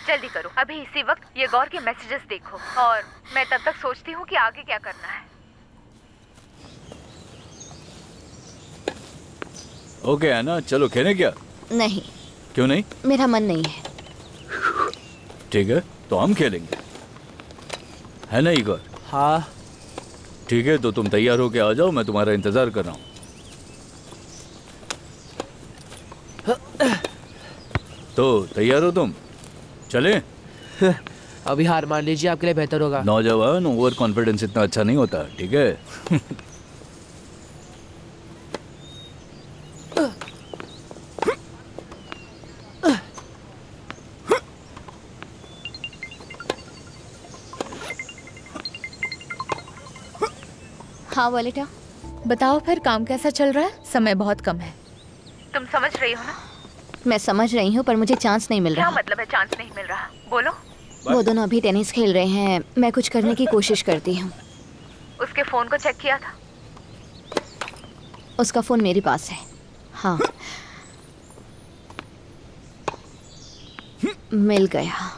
Speaker 3: जल्दी करो, अभी इसी वक्त ये गौर के मैसेजेस देखो और मैं तब तक सोचती हूँ कि आगे क्या करना है।
Speaker 4: ओके है ना, चलो खेलें क्या?
Speaker 1: नहीं,
Speaker 4: क्यों नहीं?
Speaker 1: मेरा मन नहीं है।
Speaker 4: ठीक है, तो हम खेलेंगे, है ना इगोर?
Speaker 6: हाँ।
Speaker 4: ठीक है, तो तुम तैयार होके आ जाओ, मैं तुम्हारा इंतजार कर रहा हूँ। तो तैयार हो तुम? चले?
Speaker 6: अभी हार मान लीजिए, आपके लिए बेहतर होगा।
Speaker 4: नौजवान, ओवर कॉन्फिडेंस इतना अच्छा नहीं होता, ठीक है?
Speaker 1: हाँ वॉलेटा,
Speaker 3: बताओ फिर काम कैसा चल रहा है? समय बहुत कम है। तुम समझ रही हो ना?
Speaker 1: मैं समझ रही हूँ पर मुझे चांस नहीं मिल रहा।
Speaker 3: मतलब है चांस नहीं मिल रहा? बोलो।
Speaker 1: वो दोनों अभी टेनिस खेल रहे हैं, मैं कुछ करने की कोशिश करती हूँ।
Speaker 3: उसके फोन को चेक किया था?
Speaker 1: उसका फोन मेरे पास है। हाँ मिल गया।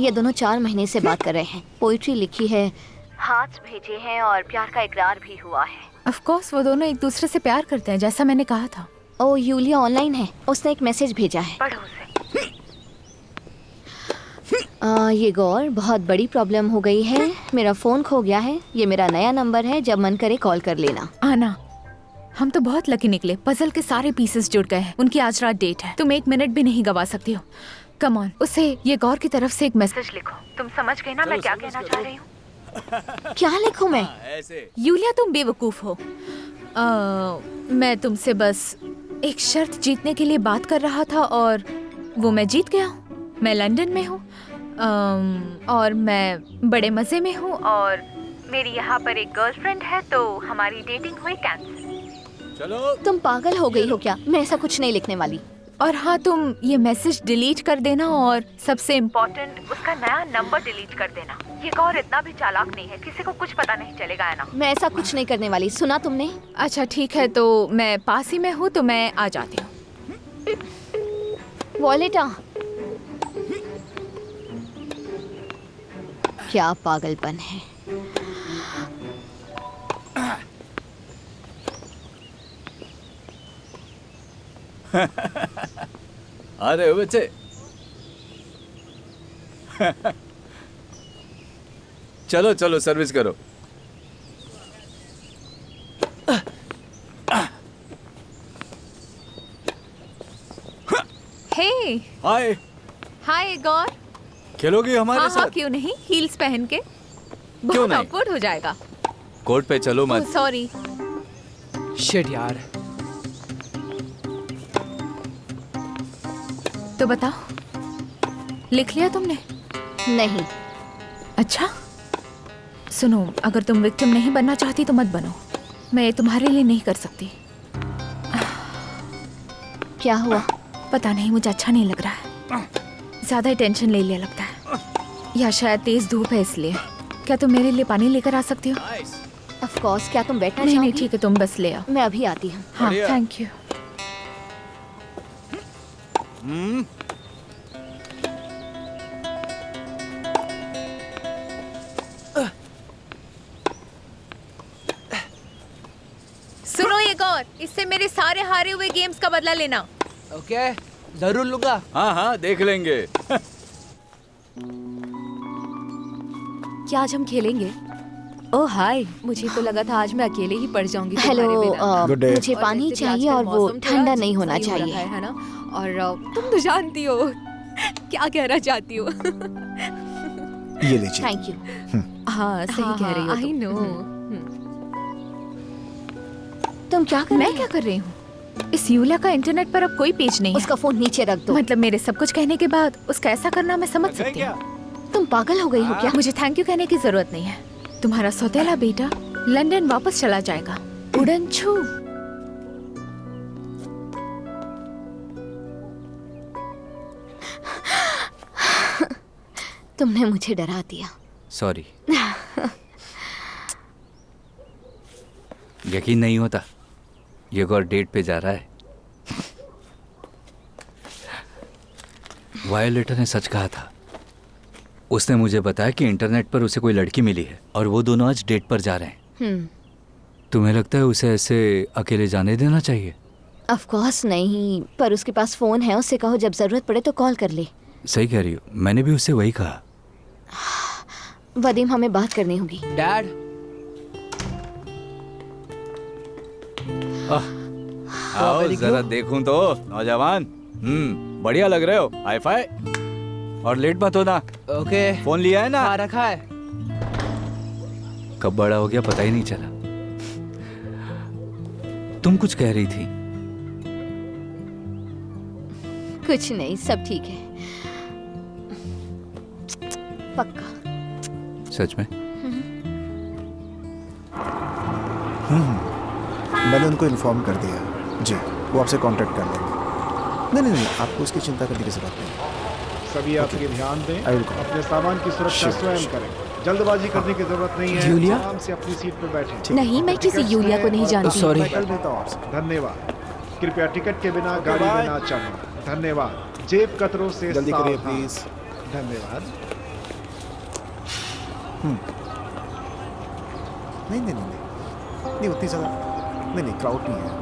Speaker 1: ये दोनों 4 महीने से बात कर रहे हैं, पोइट्री लिखी है, हाथ भेजे हैं और प्यार का इकरार भी हुआ है।
Speaker 3: ऑफ कोर्स वो दोनों एक दूसरे से प्यार करते हैं, जैसा मैंने कहा था।
Speaker 1: ओ यूलिया ऑनलाइन है, उसने एक मैसेज भेजा है।
Speaker 3: पढ़ो उसे।
Speaker 1: ये गौर, बहुत बड़ी प्रॉब्लम हो गई है, मेरा फोन खो गया है। ये मेरा नया नंबर है, जब मन करे कॉल कर लेना।
Speaker 3: आना, हम तो बहुत लकी निकले, पजल के सारे पीसेस जुड़ गए हैं। उनकी आज रात डेट है, तुम 1 मिनट भी नहीं गवा सकती हो। कम ऑन, उसे ये गौर की तरफ से एक मैसेज लिखो। तुम समझ गए ना मैं क्या कहना चाह रही हूँ?
Speaker 1: क्या लिखूं मैं?
Speaker 3: यूलिया तुम बेवकूफ हो। मैं तुमसे बस एक शर्त जीतने के लिए बात कर रहा था और वो मैं जीत गया हूँ। मैं लंदन में हूँ और मैं बड़े मजे में हूँ और मेरी यहाँ पर एक गर्लफ्रेंड है, तो हमारी डेटिंग हुई कैंसिल।
Speaker 4: चलो।
Speaker 1: तुम पागल हो गई हो क्या? मैं ऐसा कुछ नहीं लिखने वाली।
Speaker 3: और हाँ, तुम ये मैसेज डिलीट कर देना और सबसे इम्पोर्टेंट उसका नया नंबर डिलीट कर देना। ये गौर इतना भी चालाक नहीं है, किसी को कुछ पता नहीं चलेगा, है ना?
Speaker 1: मैं ऐसा कुछ नहीं करने वाली, सुना तुमने?
Speaker 3: अच्छा ठीक है, तो मैं पास ही में हूँ, तो मैं आ जाती हूँ।
Speaker 1: वॉलेटा, क्या पागलपन है।
Speaker 4: अरे बच्चे चलो चलो सर्विस करो।
Speaker 3: हे
Speaker 4: हाय,
Speaker 3: हाय गौर।
Speaker 4: खेलोगी हमारे
Speaker 3: हाँ हाँ
Speaker 4: साथ?
Speaker 3: क्यों नहीं, हील्स पहन के।
Speaker 4: क्यों
Speaker 3: बहुत
Speaker 4: नहीं?
Speaker 3: awkward हो जाएगा।
Speaker 4: कोर्ट पे चलो मत।
Speaker 3: सॉरी।
Speaker 6: शिट यार।
Speaker 3: तो बताओ, लिख लिया तुमने?
Speaker 1: नहीं।
Speaker 3: अच्छा सुनो, अगर तुम विक्टिम नहीं बनना चाहती तो मत बनो, मैं ये तुम्हारे लिए नहीं कर सकती।
Speaker 1: क्या हुआ?
Speaker 3: पता नहीं, मुझे अच्छा नहीं लग रहा है। ज्यादा टेंशन ले लिया लगता है, या शायद तेज धूप है इसलिए। क्या तुम मेरे लिए पानी लेकर आ सकती हो?
Speaker 1: ऑफ कोर्स, क्या तुम बैठना
Speaker 3: नहीं
Speaker 1: चाहोगी?
Speaker 3: नहीं ठीक है, तुम बस ले आओ।
Speaker 1: मैं अभी आती हूँ।
Speaker 3: हाँ
Speaker 4: बढ़िया।
Speaker 3: Thank you. सुनो ये गौर, इससे मेरे सारे हारे हुए गेम्स का बदला लेना।
Speaker 6: ओके, जरूर लूंगा।
Speaker 4: हाँ हाँ देख लेंगे।
Speaker 9: क्या आज हम खेलेंगे? ओह हाय, मुझे तो लगा था आज मैं अकेले ही पड़ जाऊंगी
Speaker 1: हेलो,
Speaker 9: तुम्हारे बिना।
Speaker 7: Good day.
Speaker 1: मुझे
Speaker 9: और
Speaker 1: पानी
Speaker 9: वैसे भी
Speaker 1: चाहिए
Speaker 9: आजकल
Speaker 1: और वो
Speaker 9: मौसम थोड़ा
Speaker 1: ठंडा
Speaker 9: अजीब
Speaker 1: नहीं होना
Speaker 9: सा ही हो रखा
Speaker 1: चाहिए।
Speaker 9: है ना? और तुम तो जानती हो क्या कहना चाहती हो।
Speaker 7: ये लीजिए।
Speaker 1: Thank you.
Speaker 9: हाँ सही कह रही हो
Speaker 3: आई
Speaker 9: तुम।
Speaker 3: नो।
Speaker 1: तुम क्या कर
Speaker 3: मैं
Speaker 1: रही
Speaker 3: क्या
Speaker 1: हो?
Speaker 3: कर रही हूँ? इस यूलिया का इंटरनेट पर अब कोई पेज नहीं है।
Speaker 1: उसका फोन नीचे रख दो।
Speaker 3: मतलब मेरे सब कुछ कहने के बाद उसका ऐसा करना मैं समझ सकती
Speaker 4: क्या?
Speaker 3: हूँ।
Speaker 1: तुम पागल हो गई हो क्या?
Speaker 3: मुझे थैंक यू कहने की जरूरत नहीं है। तुम्हारा सौतेला बेटा लंदन वापस चला जाएगा। उड़न छू।
Speaker 1: तुमने मुझे डरा दिया।
Speaker 4: सॉरी। यकीन नहीं होता, ये गौर डेट पे जा रहा है। वायोलेटा ने सच कहा था। उसने मुझे बताया कि इंटरनेट पर उसे कोई लड़की मिली है और वो दोनों आज डेट पर जा रहे हैं। तुम्हें लगता है उसे ऐसे अकेले जाने देना चाहिए?
Speaker 1: ऑफ कोर्स नहीं, पर उसके पास फोन है, उससे कहो जब जरूरत पड़े तो कॉल कर ले।
Speaker 4: सही कह रही हो, मैंने भी उससे वही कहा।
Speaker 1: वदीम, हमें बात करनी होगी।
Speaker 6: डैड,
Speaker 4: आओ
Speaker 6: very
Speaker 4: जरा
Speaker 6: good.
Speaker 4: देखूं तो नौजवान। बढ़िया लग रहे हो। Hi fi. और लेट मत होना।
Speaker 6: ओके।
Speaker 4: फोन लिया है ना?
Speaker 6: हाँ रखा है।
Speaker 4: कब बड़ा हो गया पता ही नहीं चला। तुम कुछ कह रही थी।
Speaker 1: कुछ नहीं, सब ठीक है। पक्का।
Speaker 4: सच में?
Speaker 10: मैंने उनको इन्फॉर्म कर दिया जी, वो आपसे कांटेक्ट कर लेंगे। नहीं नहीं नहीं, आपको उसकी चिंता करने की जरूरत नहीं।
Speaker 11: सभी यात्री ध्यान दें,
Speaker 10: I will come.
Speaker 11: अपने सामान की सुरक्षा
Speaker 10: Sure,
Speaker 11: स्वयं
Speaker 10: sure.
Speaker 11: करें। जल्दबाजी करने की जरूरत नहीं है,
Speaker 6: यूलिया?
Speaker 11: आराम से अपनी सीट पर बैठें।
Speaker 9: नहीं, मैं किसी यूलिया को नहीं जानती।
Speaker 6: Sorry.
Speaker 11: मैं कल देता हूँ आपसे। धन्यवाद। कृपया टिकट के बिना गाड़ी में ना चढ़ें। धन्यवाद। जेब कतरों से
Speaker 10: जल्दी करिए
Speaker 11: सावधान।
Speaker 10: प्लीज।
Speaker 11: धन्यवाद।
Speaker 10: नहीं नहीं नहीं नहीं नहीं, उतनी ज़्यादा नहीं नहीं, क्राउड नहीं है।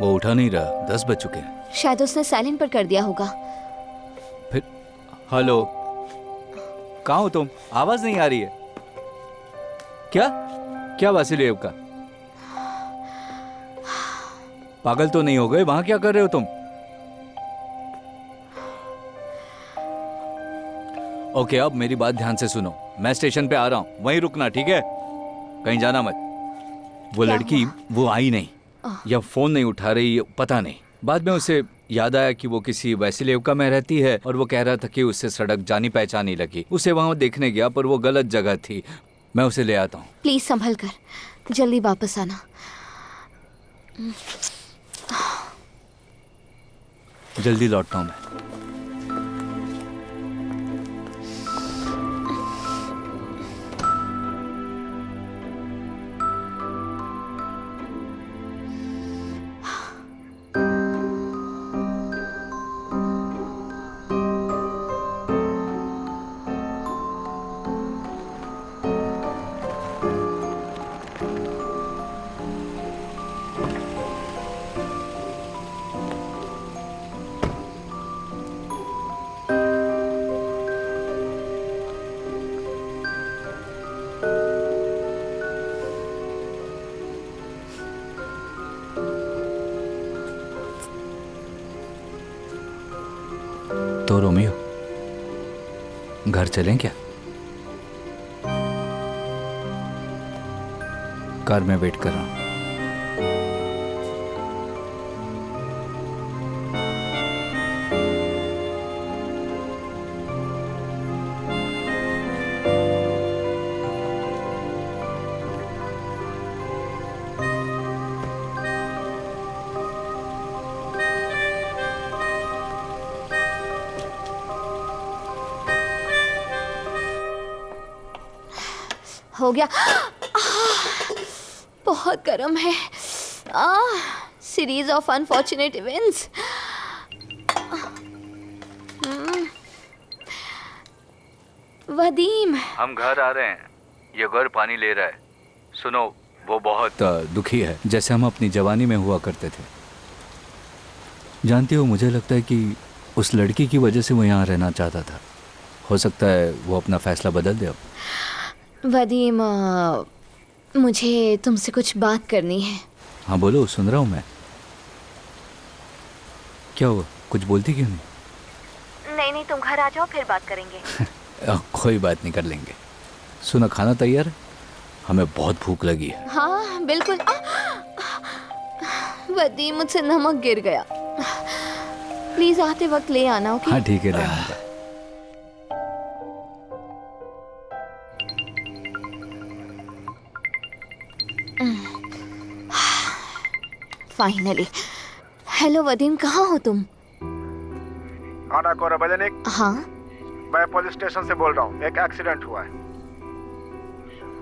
Speaker 4: वो उठा नहीं रहा, 10 बज चुके हैं।
Speaker 1: शायद उसने साइलेंट पर कर दिया होगा।
Speaker 4: फिर हेलो, कहाँ हो तुम? आवाज नहीं आ रही है क्या? क्या वासिलेव का? पागल तो नहीं हो गए? वहां क्या कर रहे हो तुम? ओके, अब मेरी बात ध्यान से सुनो। मैं स्टेशन पे आ रहा हूं, वहीं रुकना, ठीक है? कहीं जाना मत। वो
Speaker 1: क्या
Speaker 4: लड़की
Speaker 1: हुआ?
Speaker 4: वो आई नहीं या फोन नहीं उठा रही, पता नहीं। बाद में उसे याद आया कि वो किसी वैसिलेवका में रहती है और वो कह रहा था कि उससे सड़क जानी पहचानी लगी। उसे वहां देखने गया पर वो गलत जगह थी। मैं उसे ले आता हूँ।
Speaker 1: प्लीज संभल कर, जल्दी वापस आना।
Speaker 4: जल्दी लौटता हूँ मैं। तो रोमियो, घर चलें क्या? कार में वेट कर रहा हूं।
Speaker 1: हो गया। बहुत गर्म है। Series of unfortunate events. Vadim,
Speaker 4: हम घर आ रहे हैं। ये घर पानी ले रहा है। सुनो, वो बहुत दुखी है, जैसे हम अपनी जवानी में हुआ करते थे। जानती हो, मुझे लगता है कि उस लड़की की वजह से वो यहाँ रहना चाहता था। हो सकता है वो अपना फैसला बदल दे अब।
Speaker 1: वदीम, मुझे तुमसे कुछ बात करनी है।
Speaker 4: हाँ बोलो, सुन रहा हूँ मैं। क्या हुआ? कुछ बोलती क्यों नहीं?
Speaker 1: नहीं नहीं, तुम घर आ जाओ, फिर बात करेंगे।
Speaker 4: कोई बात नहीं, कर लेंगे। सुना, खाना तैयार है? हमें बहुत भूख लगी है।
Speaker 1: हाँ बिल्कुल। वदीम, मुझसे नमक गिर गया। प्लीज आते वक्त ले आना, ओके?
Speaker 4: हाँ ठीक है, ले आऊंगा।
Speaker 1: फाइनली। हेलो वदीम, कहाँ हो तुम?
Speaker 11: आना कोराबेलेनिक,
Speaker 1: हाँ
Speaker 11: मैं पुलिस स्टेशन से बोल रहा हूँ। एक एक्सीडेंट हुआ है।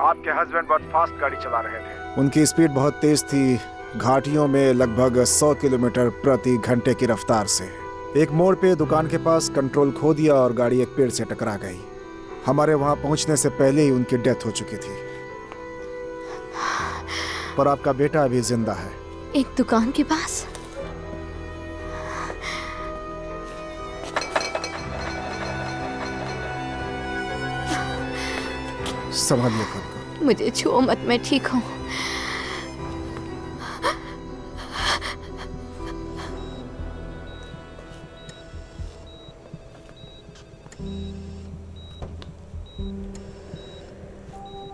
Speaker 11: आपके हस्बैंड बहुत फास्ट गाड़ी चला रहे थे।
Speaker 10: उनकी स्पीड बहुत तेज थी, घाटियों में लगभग 100 किलोमीटर प्रति घंटे की रफ्तार से। एक मोड़ पे दुकान के पास कंट्रोल खो दिया और गाड़ी एक पेड़ से टकरा गई। हमारे वहां पहुंचने से पहले ही उनकी डेथ हो चुकी थी। पर आपका बेटा अभी जिंदा है।
Speaker 1: एक दुकान के पास?
Speaker 10: संभालिए खुद को।
Speaker 1: मुझे छुओ मत, मैं ठीक हूँ।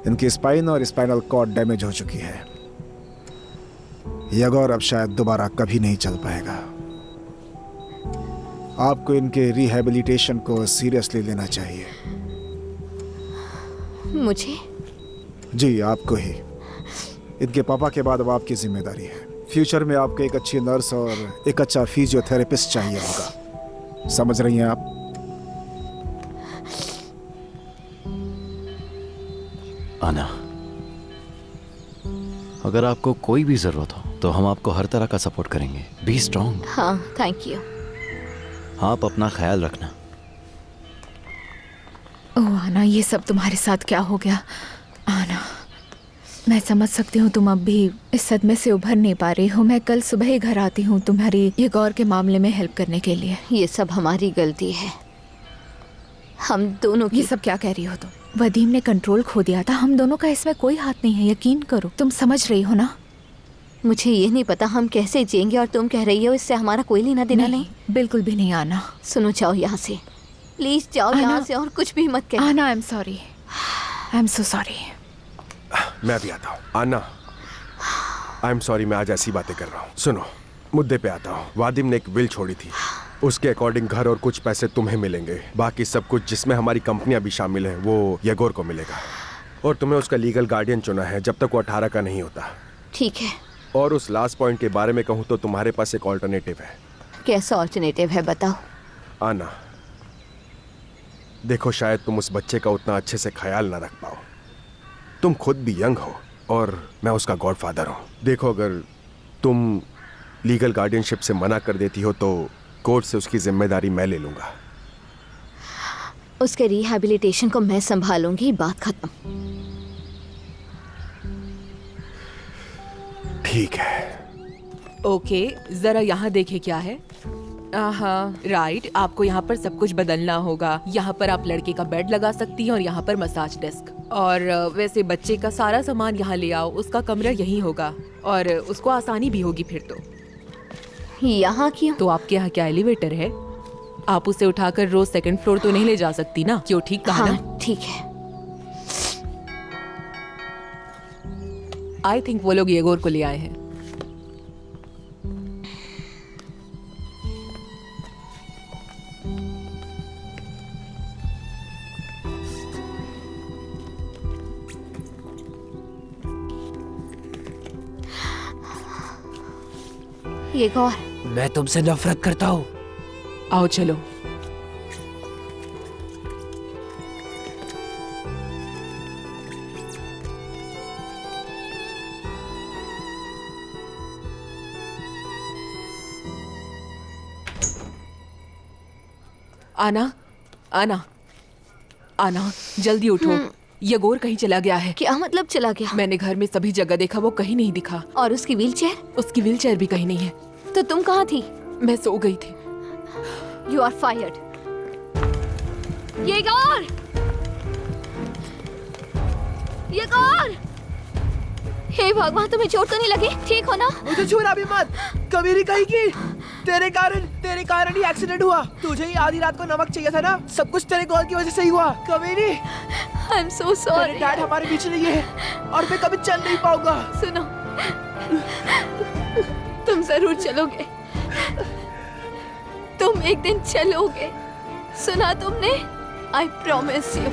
Speaker 10: इनकी स्पाइन और स्पाइनल कॉर्ड डैमेज हो चुकी है। यगोर अब शायद दोबारा कभी नहीं चल पाएगा। आपको इनके रिहैबिलिटेशन को सीरियसली लेना चाहिए।
Speaker 1: मुझे?
Speaker 10: जी, आपको ही। इनके पापा के बाद अब आपकी जिम्मेदारी है। फ्यूचर में आपको एक अच्छी नर्स और एक अच्छा फिजियोथेरेपिस्ट चाहिए होगा। समझ रही हैं आप?
Speaker 12: आना, अगर आपको कोई भी जरूरत हो तो हम आपको हर तरह का सपोर्ट करेंगे। B strong.
Speaker 1: हाँ, थैंक यू।
Speaker 12: आप अपना ख्याल रखना।
Speaker 3: ओह आना, ये सब तुम्हारे साथ क्या हो गया? आना, मैं समझ सकती हूँ तुम अब भी इस सदमे से उभर नहीं पा रही हो। मैं कल सुबह ही घर आती हूँ तुम्हारी ये गौर के मामले में हेल्प करने के लिए।
Speaker 1: ये सब हमारी गलती है, हम दोनों की।
Speaker 3: ये सब क्या कह रही हो तुम? वदीम ने कंट्रोल खो दिया था, हम दोनों का इसमें कोई हाथ नहीं है, यकीन करो। तुम समझ रही हो ना?
Speaker 1: मुझे ये नहीं पता हम कैसे जिएंगे और तुम कह रही हो इससे हमारा कोई लेना देना नहीं।
Speaker 3: बिल्कुल भी नहीं। आना
Speaker 1: सुनो, जाओ यहाँ से, प्लीज जाओ यहाँ से और कुछ भी मत कहना।
Speaker 3: आना, आई am sorry, I am so sorry.
Speaker 7: मैं भी आता हूँ। आना, आई एम सॉरी, मैं आज ऐसी बातें कर रहा हूँ। सुनो, मुद्दे पे आता हूँ। वादिम ने एक विल छोड़ी थी, उसके अकॉर्डिंग घर और कुछ पैसे तुम्हें मिलेंगे। बाकी सब कुछ जिसमें हमारी कंपनियां भी शामिल हैं वो येगोर को मिलेगा। और तुम्हें उसका लीगल गार्डियन चुना है जब तक वो 18 का नहीं होता।
Speaker 1: ठीक है।
Speaker 7: और उस लास्ट पॉइंट के बारे में कहूँ तो तुम्हारे पास एक ऑल्टरनेटिव है।
Speaker 1: कैसा ऑल्टरनेटिव है, बताओ।
Speaker 7: आना, देखो, शायद तुम उस बच्चे का उतना अच्छे से ख्याल ना रख पाओ। तुम खुद भी यंग हो और मैं उसका गॉडफादर हूँ। देखो, अगर तुम लीगल गार्डियनशिप से मना कर देती हो तो कोर्ट से उसकी जिम्मेदारी मैं ले लूंगा।
Speaker 1: उसके रिहैबिलिटेशन को मैं संभालूंगी, बात खत्म।
Speaker 7: ठीक है।
Speaker 9: ओके, जरा यहाँ देखे क्या है। हाँ राइट, आपको यहाँ पर सब कुछ बदलना होगा। यहाँ पर आप लड़के का बेड लगा सकती हैं और यहाँ पर मसाज डेस्क। और वैसे बच्चे का सारा सामान यहाँ ले आओ, उसका कमरा यहीं होगा और उसको आसानी भी होगी फिर तो।
Speaker 1: यहाँ क्यों?
Speaker 9: तो आपके यहाँ क्या एलिवेटर है? आप उसे उठाकर रोज सेकंड फ्लोर तो नहीं ले जा सकती ना, क्यों? ठीक कहा ना?
Speaker 1: हाँ, ठीक है।
Speaker 9: आई थिंक वो लोग येगोर को ले आए हैं।
Speaker 1: येगोर,
Speaker 6: मैं तुमसे नफरत करता हूँ।
Speaker 9: आओ चलो। आना, आना, आना, जल्दी उठो। येगोर कहीं चला गया है।
Speaker 1: क्या मतलब चला गया?
Speaker 9: मैंने घर में सभी जगह देखा, वो कहीं नहीं दिखा।
Speaker 1: और उसकी व्हीलचेयर?
Speaker 9: उसकी व्हीलचेयर भी कहीं नहीं है।
Speaker 1: तो तुम कहाँ थी?
Speaker 9: मैं सो गई थी।
Speaker 1: You are fired. Yegor! Yegor! हे भगवान, तुम्हें चोट तो नहीं लगी? ठीक हो ना?
Speaker 6: मुझे छूना भी मत, कमीनी कहेगी। तेरे कारण ही एक्सीडेंट हुआ। तुझे ही आधी रात को नमक चाहिए था ना? सब कुछ तेरे कॉल की वजह से ही हुआ। कमीनी,
Speaker 1: I am so sorry.
Speaker 6: Dad हमारे बीच नहीं है और मैं कभी चल नहीं पाऊंगा।
Speaker 1: सुनो, तुम जरूर चलोगे, तुम एक दिन चलोगे। सुना तुमने? I promise you.